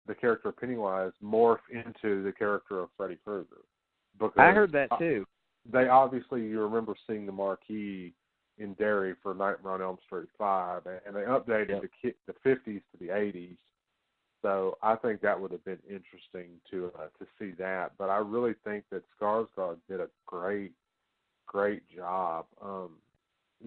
the character of Pennywise morph into the character of Freddy Krueger. Because I heard that too. They obviously, you remember seeing the marquee in Derry for Nightmare on Elm Street 5, and they updated the 50s to the 80s. So I think that would have been interesting to see that. But I really think that Skarsgård did a great job.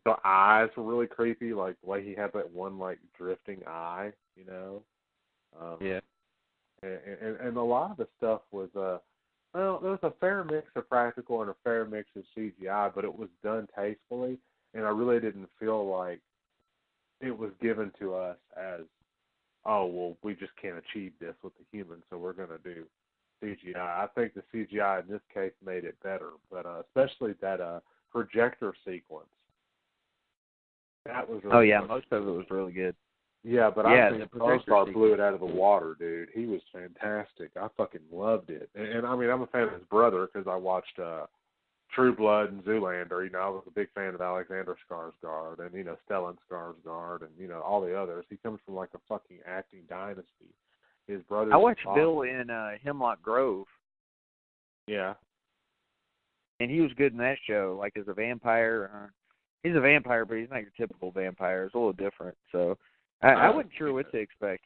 The eyes were really creepy, like the way he had that one like drifting eye, you know. Yeah. And a lot of the stuff was well, there was a fair mix of practical and a fair mix of CGI, but it was done tastefully, and I really didn't feel like it was given to us as, oh, well, we just can't achieve this with the humans, so we're going to do CGI. I think the CGI in this case made it better, but especially that projector sequence. That was really good. Most of it was really good. Yeah, but I think Skarsgård blew it out of the water, dude. He was fantastic. I fucking loved it. And I mean, I'm a fan of his brother because I watched True Blood and Zoolander. You know, I was a big fan of Alexander Skarsgård and, you know, Stellan Skarsgård and, you know, all the others. He comes from like a fucking acting dynasty. His brother. I watched Bill in Hemlock Grove. Yeah. And he was good in that show, like as a vampire. He's a vampire, but he's not your typical vampire. It's a little different, so... I wasn't sure what to expect.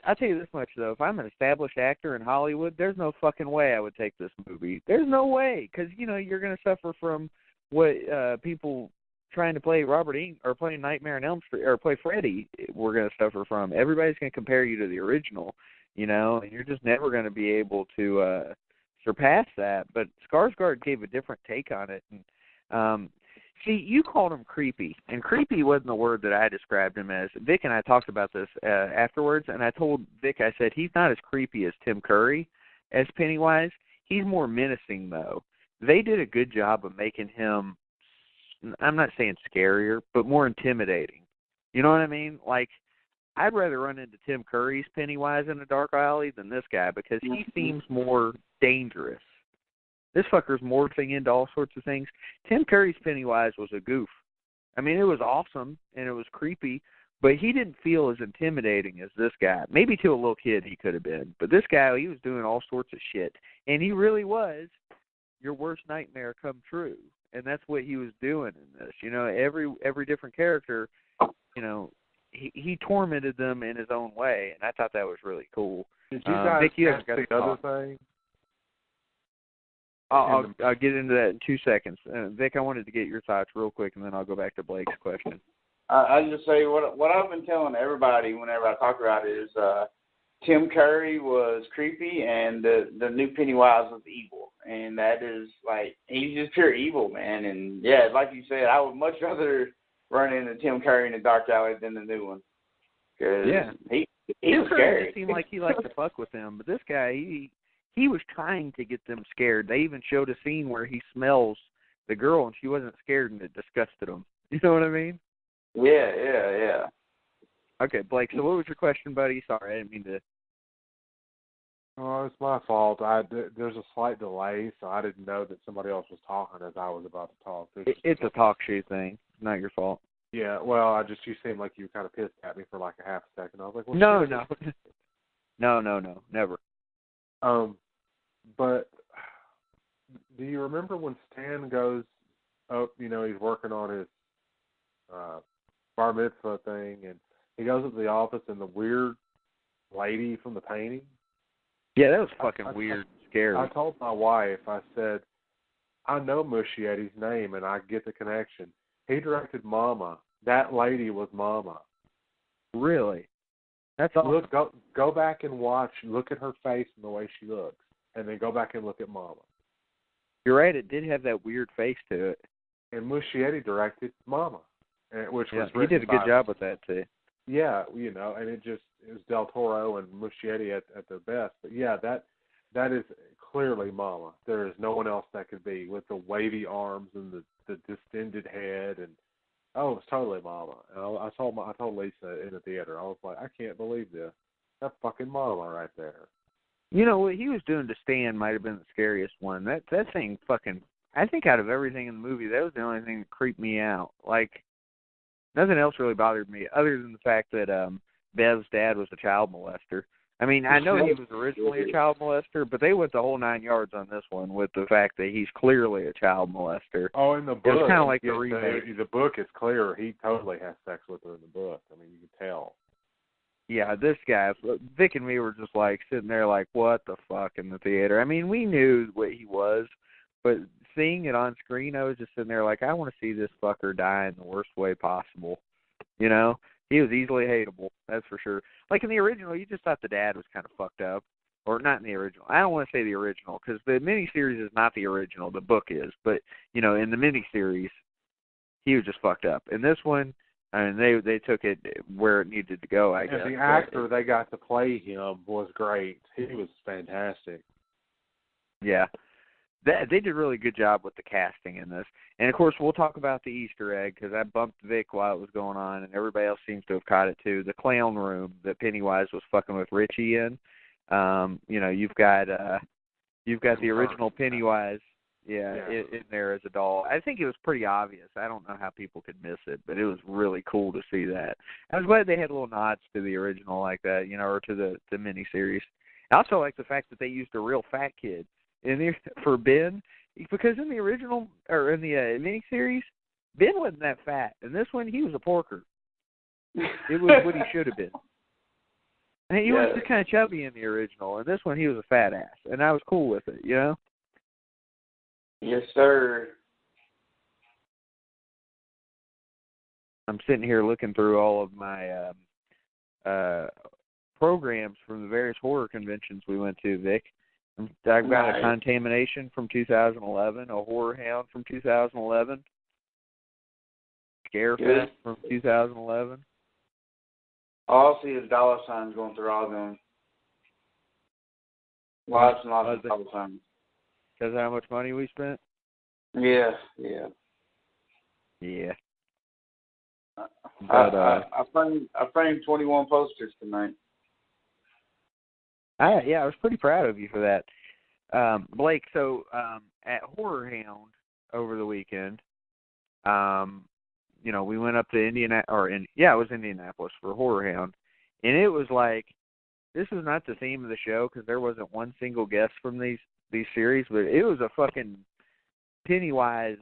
I'll tell you this much, though. If I'm an established actor in Hollywood, there's no fucking way I would take this movie. There's no way, because, you know, you're going to suffer from what people trying to play Robert Englund or playing Nightmare on Elm Street or play Freddy we're going to suffer from. Everybody's going to compare you to the original, you know, and you're just never going to be able to surpass that. But Skarsgård gave a different take on it. And, see, you called him creepy, and creepy wasn't the word that I described him as. Vic and I talked about this afterwards, and I told Vic, I said, he's not as creepy as Tim Curry as Pennywise. He's more menacing, though. They did a good job of making him, I'm not saying scarier, but more intimidating. You know what I mean? Like, I'd rather run into Tim Curry's Pennywise in a dark alley than this guy because he seems more dangerous. This fucker's morphing into all sorts of things. Tim Curry's Pennywise was a goof. I mean, it was awesome, and it was creepy, but he didn't feel as intimidating as this guy. Maybe to a little kid he could have been, but this guy, he was doing all sorts of shit, and he really was your worst nightmare come true, and that's what he was doing in this. You know, every different character, you know, he tormented them in his own way, and I thought that was really cool. Did you guys catch the other thing? I'll get into that in 2 seconds. Vic, I wanted to get your thoughts real quick, and then I'll go back to Blake's question. I'll just say what I've been telling everybody whenever I talk about it is Tim Curry was creepy, and the new Pennywise was evil. And that is, like, he's just pure evil, man. And, yeah, like you said, I would much rather run into Tim Curry in the dark alley than the new one. Cause he was scary. It seemed like he liked to fuck with them, but this guy, he was trying to get them scared. They even showed a scene where he smells the girl, and she wasn't scared, and it disgusted him. You know what I mean? Yeah. Okay, Blake, so what was your question, buddy? Sorry, I didn't mean to... Oh, it's my fault. There's a slight delay, so I didn't know that somebody else was talking as I was about to talk. It's a talk show thing. Not your fault. Yeah, well, you seemed like you were kind of pissed at me for like a half a second. I was like, well, No, never. But do you remember when Stan goes up, you know, he's working on his bar mitzvah thing, and he goes up to the office, and the weird lady from the painting? Yeah, that was fucking weird, scary. I told my wife, I said, I know Muschietta's name, and I get the connection. He directed Mama. That lady was Mama. Really? That's awesome. Look, go back and watch. Look at her face and the way she looks, and then go back and look at Mama. You're right. It did have that weird face to it. And Muschietti directed Mama, which was he did a good job with that too. Yeah, you know, and it was Del Toro and Muschietti at their best. But yeah, that is clearly Mama. There is no one else that could be with the wavy arms and the distended head, and it was totally Mama. And I told Lisa in the theater, I was like, I can't believe this. That's fucking Mama right there. You know what he was doing to Stan might have been the scariest one. That thing fucking. I think out of everything in the movie, that was the only thing that creeped me out. Like, nothing else really bothered me other than the fact that Bev's dad was a child molester. I mean, I know he was originally a child molester, but they went the whole 9 yards on this one with the fact that he's clearly a child molester. Oh, in the book, it's kind of like the remake. The book is clear. He totally has sex with her in the book. I mean, you can tell. Yeah, this guy, Vic and me were just like sitting there like, what the fuck in the theater? I mean, we knew what he was, but seeing it on screen, I was just sitting there like, I want to see this fucker die in the worst way possible. You know? He was easily hateable, that's for sure. Like in the original, you just thought the dad was kind of fucked up. Or not in the original. I don't want to say the original, because the miniseries is not the original. The book is. But, you know, in the miniseries, he was just fucked up. In this one, I mean, they took it where it needed to go, I guess. And the actor they got to play him was great. He was fantastic. Yeah. They did a really good job with the casting in this. And, of course, we'll talk about the Easter egg, because I bumped Vic while it was going on, and everybody else seems to have caught it, too. The clown room that Pennywise was fucking with Richie in. You know, you've got the original Pennywise, in there as a doll. I think it was pretty obvious. I don't know how people could miss it, but it was really cool to see that. I was glad they had little nods to the original like that, you know, or to the miniseries. I also like the fact that they used a real fat kid in there for Ben, because in the original or in the miniseries, Ben wasn't that fat. In this one, he was a porker. It was what he should have been. And he was just kind of chubby in the original, and this one he was a fat ass, and I was cool with it, you know? Yes, sir. I'm sitting here looking through all of my programs from the various horror conventions we went to, Vic. I've got a Contamination from 2011, a Horror Hound from 2011, Scarefest from 2011. All I see is dollar signs going through all of them. Lots and lots of dollar signs. Because of how much money we spent? Yeah. But, I framed 21 posters tonight. I was pretty proud of you for that. Blake, so at Horror Hound over the weekend, you know, we went up to it was Indianapolis for Horror Hound, and it was like, this was not the theme of the show because there wasn't one single guest from these series, but it was a fucking Pennywise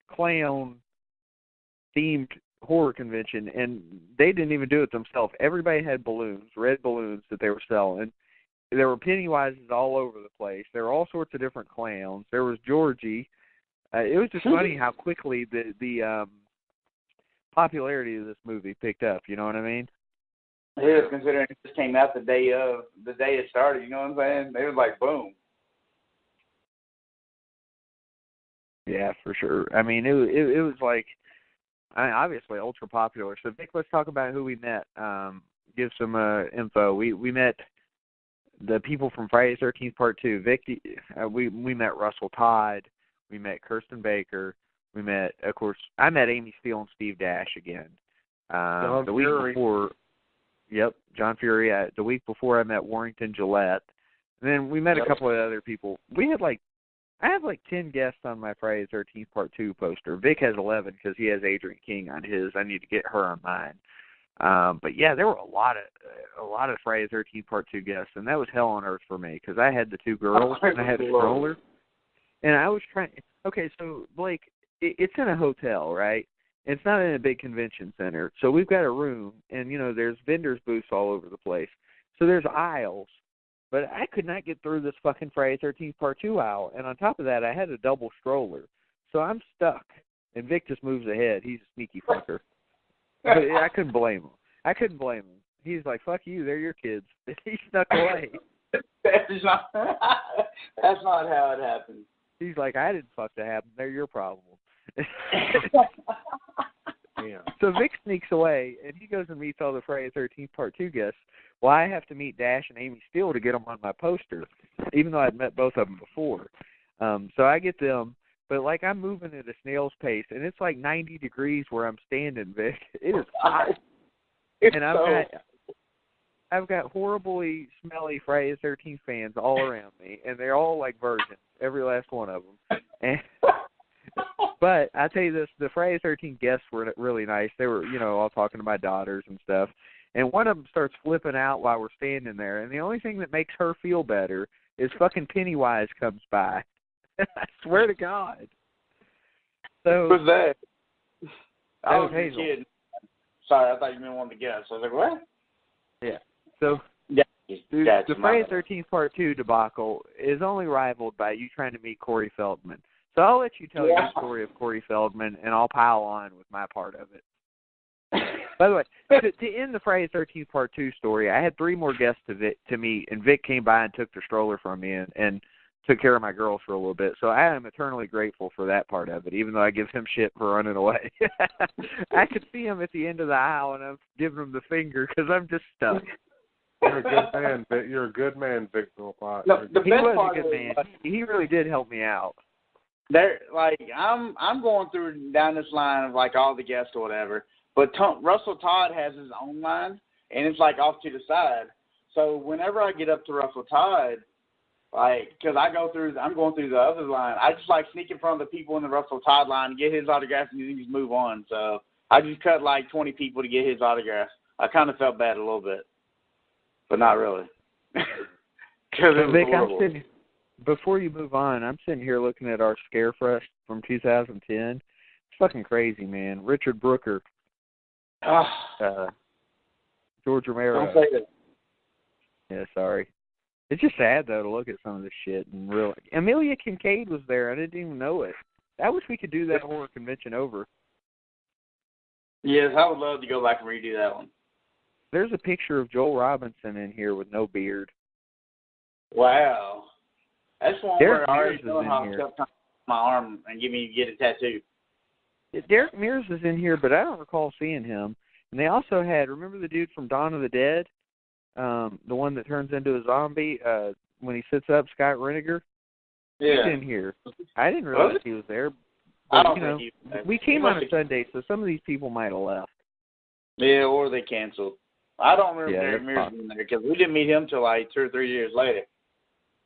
clown themed horror convention, and they didn't even do it themselves. Everybody had balloons, red balloons that they were selling. There were Pennywises all over the place. There were all sorts of different clowns. There was Georgie. It was just funny how quickly the popularity of this movie picked up. You know what I mean? Yeah, considering it just came out the day it started. You know what I'm saying? They was like boom. Yeah, for sure. I mean, it was like, obviously ultra popular. So Vic, let's talk about who we met. Give some info. We met the people from Friday the 13th Part 2. Vic, we met Russell Todd. We met Kirsten Baker. We met, of course, I met Amy Steele and Steve Dash again. John the week Fury. before, John Fury. The week before, I met Warrington Gillette. And then we met a couple of other people. I have 10 guests on my Friday the 13th Part 2 poster. Vic has 11 because he has Adrienne King on his. I need to get her on mine. But yeah, there were a lot of Friday the 13th Part 2 guests, and that was hell on earth for me because I had the two girls and I had a stroller, and I was trying. Okay, so Blake, it's in a hotel, right? It's not in a big convention center, so we've got a room, and you know there's vendors booths all over the place. So there's aisles. But I could not get through this fucking Friday the 13th Part 2 aisle. And on top of that, I had a double stroller. So I'm stuck. And Vic just moves ahead. He's a sneaky fucker. But I couldn't blame him. He's like, fuck you, they're your kids. He snuck away. That's not how it happened. He's like, I didn't fuck that happen. They're your problem. Yeah. So Vic sneaks away, and he goes and meets all the Friday the 13th Part 2 guests. Well, I have to meet Dash and Amy Steele to get them on my poster, even though I'd met both of them before. So I get them, but like I'm moving at a snail's pace, and it's like 90 degrees where I'm standing, Vic. It is hot. And I've got horribly smelly Friday the 13th fans all around me, and they're all like virgins, every last one of them. And but I tell you this, the Friday the 13th guests were really nice. They were, you know, all talking to my daughters and stuff. and one of them starts flipping out while we're standing there, and the only thing that makes her feel better is fucking Pennywise comes by. I swear to God. So who's that? I was Hazel. a kid. Sorry, I thought you meant one to guess. I was like, what? Yeah. So the Friday the 13th Part 2 debacle is only rivaled by you trying to meet Corey Feldman. So I'll let you tell your story of Corey Feldman, and I'll pile on with my part of it. By the way, to end the Friday the 13th Part 2 story, I had 3 more guests to meet, and Vic came by and took the stroller from me and took care of my girls for a little bit. So I am eternally grateful for that part of it, even though I give him shit for running away. I could see him at the end of the aisle, and I'm giving him the finger because I'm just stuck. You're a good man. You're a good man, Vic Philpott. No, the He best was part a good is, man. He really did help me out. I'm going through down this line of like all the guests or whatever, but Russell Todd has his own line, and it's like off to the side. So whenever I get up to Russell Todd, like, because I'm going through the other line, I just like sneak in front of the people in the Russell Todd line, get his autograph, and then just move on. So I just cut like 20 people to get his autograph. I kind of felt bad a little bit, but not really. Because it was horrible. Before you move on, I'm sitting here looking at our Scarefest from 2010. It's fucking crazy, man. Richard Brooker, George Romero. Don't say that. Yeah, sorry. It's just sad, though, to look at some of this shit. And really, Amelia Kincaid was there. I didn't even know it. I wish we could do that horror convention over. Yes, I would love to go back and redo that one. There's a picture of Joel Robinson in here with no beard. Wow. That's one Derek where I Mears already know how is in to my arm and get a tattoo. Derek Mears is in here, but I don't recall seeing him. And they also had, remember the dude from Dawn of the Dead? The one that turns into a zombie when he sits up, Scott Reiniger? Yeah. He's in here. I didn't realize he was there. But, I don't think he was there. We came on a Sunday, so some of these people might have left. Yeah, or they canceled. I don't remember Derek Mears being there because we didn't meet him till like 2 or 3 years later.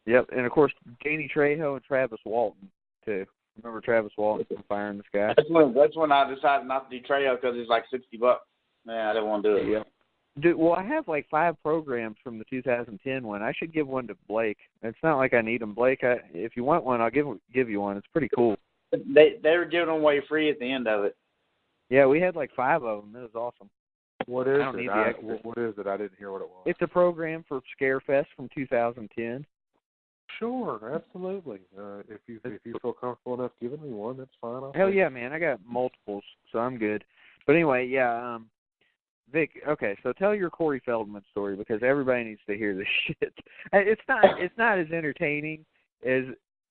Yep, and of course, Danny Trejo and Travis Walton, too. Remember Travis Walton from Fire in the Sky? That's when I decided not to do Trejo because it's like $60. Man, I didn't want to do it. Yep. Dude, well, I have like 5 programs from the 2010 one. I should give one to Blake. It's not like I need them, Blake. If you want one, I'll give you one. It's pretty cool. They were giving them away free at the end of it. Yeah, we had like 5 of them. It was awesome. What is it? What is it? I didn't hear what it was. It's a program for Scarefest from 2010. Sure, absolutely. If you feel comfortable enough giving me one, that's fine. Hell yeah, man! I got multiples, so I'm good. But anyway, yeah, Vic. Okay, so tell your Corey Feldman story because everybody needs to hear this shit. It's not as entertaining as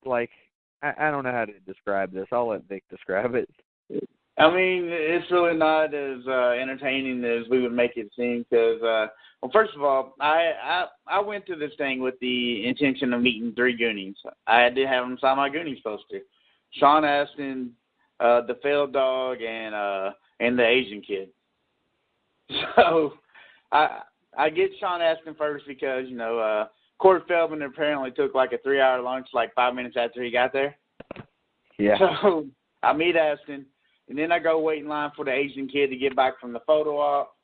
like I don't know how to describe this. I'll let Vic describe it. I mean, it's really not as entertaining as we would make it seem because, well, first of all, I went to this thing with the intention of meeting 3 Goonies. I did have them sign my Goonies poster. Sean Astin, the Failed Dog, and the Asian Kid. So I get Sean Astin first because, you know, Corey Feldman apparently took like a 3-hour lunch like 5 minutes after he got there. Yeah. So I meet Astin. And then I go wait in line for the Asian Kid to get back from the photo op.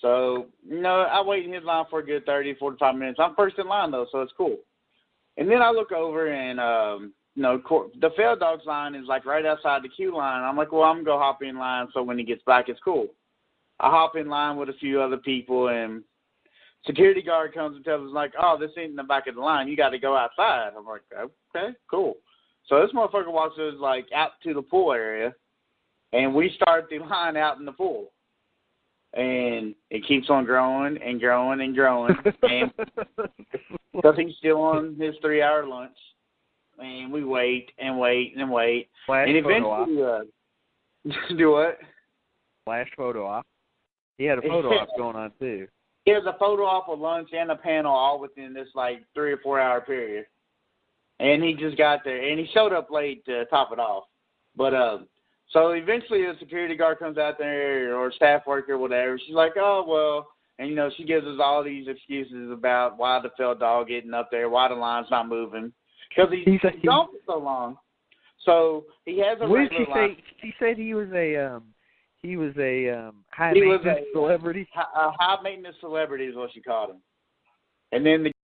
So, you know, I wait in his line for a good 30, 45 minutes. I'm first in line, though, so it's cool. And then I look over and, you know, the Failed Dogs line is, like, right outside the queue line. I'm like, well, I'm going to go hop in line so when he gets back, it's cool. I hop in line with a few other people, and security guard comes and tells us, like, oh, this ain't in the back of the line. You got to go outside. I'm like, okay, cool. So this motherfucker walks us, like, out to the pool area. And we start the line out in the pool. And it keeps on growing and growing and growing. And because he's still on his 3-hour lunch. And we wait and wait and wait. Flash and eventually, do what? Flash photo op. He had a photo op going on, too. He has a photo op, a lunch, and a panel all within this, like, 3 or 4 hour period. And he just got there. And he showed up late to top it off. But, so eventually a security guard comes out there or a staff worker or whatever. She's like, oh, well, and, you know, she gives us all these excuses about why the Failed Dog getting up there, why the line's not moving. Because he's gone for so long. So he has a regular line. She said he was He was a high He was maintenance celebrity. A high maintenance celebrity is what she called him. And then the